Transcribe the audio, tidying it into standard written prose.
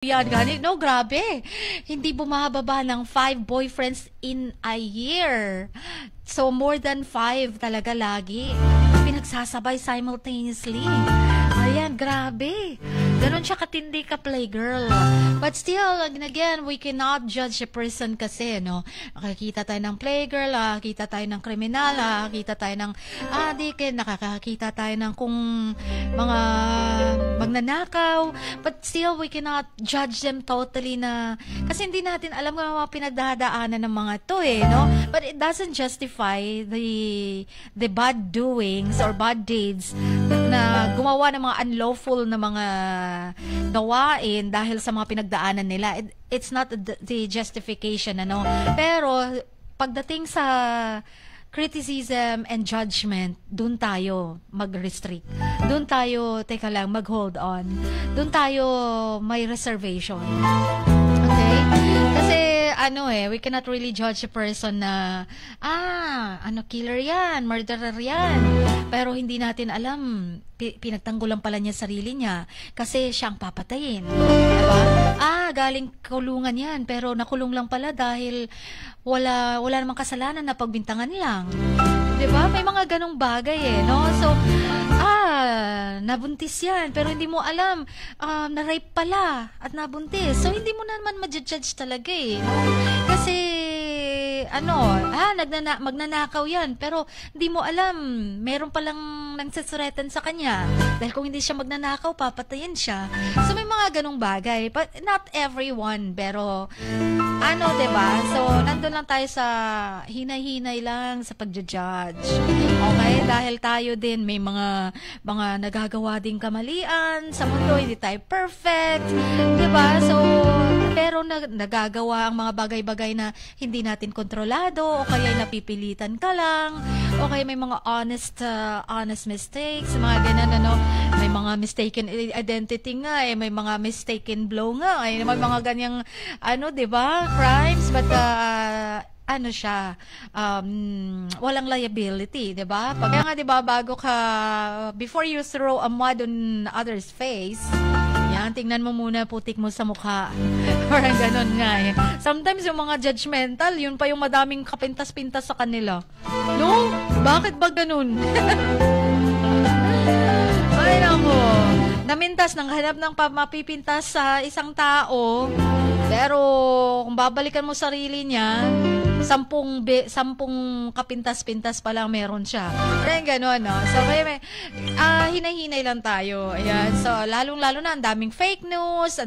Yan, gani. No, grabe. Hindi bumababa ng 5 boyfriends in a year. So, more than 5 talaga lagi. Pinagsasabay simultaneously. Ayan, grabe. Ganon siya katindi ka playgirl. But still, again, we cannot judge a person kasi, no? Nakakita tayo ng playgirl, nakakita tayo ng kriminal, nakakita tayo ng addict, nakakakita tayo ng kung mga magnanakaw. But still, we cannot judge them totally na, kasi hindi natin alam kung mga pinagdadaanan ng mga to no? But it doesn't justify the bad doings or bad deeds na gumawa ng mga unlawful na mga gawain dahil sa mga pinagdaanan nila. It's not the justification, ano? Pero pagdating sa criticism and judgment, dun tayo mag-restrict. Dun tayo, teka lang, mag-hold on. Dun tayo may reservation. Okay? Kasi, we cannot really judge a person na, killer yan, murderer yan. Pero hindi natin alam, pinagtanggulan pala niya sarili niya kasi siya ang papatayin. Diba? Galing kulungan yan, pero nakulong lang pala dahil wala namang kasalanan na pagbintangan lang. Diba? May mga ganong bagay no? So, nabuntis yan, pero hindi mo alam, na-rape pala at nabuntis. So, hindi mo naman ma-judge talaga no? Kasi, magnanakaw yan, pero hindi mo alam, meron palang nagsasthreaten sa kanya. Dahil kung hindi siya magnanakaw, papatayin siya. So, may mga ganong bagay. But not everyone, pero, diba? So, nandun lang tayo sa hinay-hinay lang sa pag-judge. Okay? Dahil tayo din, may mga nagagawa ding kamalian. Sa mundo, hindi tayo perfect. Diba? So, pero nagagawa ang mga bagay-bagay na hindi natin kontrolado o kaya napipilitan ka lang o kaya may mga honest mistakes, mga ganun, may mga mistaken identity nga may mga mistaken blow nga may mga ganyang diba, crimes, but walang liability, diba? Kaya nga, diba, before you throw a mud on others' face, tingnan mo muna putik mo sa mukha. Parang ganun nga Sometimes yung mga judgmental, yun pa yung madaming kapintas-pintas sa kanila. No? Bakit ba ganun? Ay, nako. Namintas, nanghanap ng mapipintas sa isang tao, pero kung babalikan mo sarili niya, 10 kapintas-pintas pa lang meron siya. Kaya gano'n, no? So, hinay-hinay lang tayo. Ayan. So, lalong-lalo na, ang daming fake news,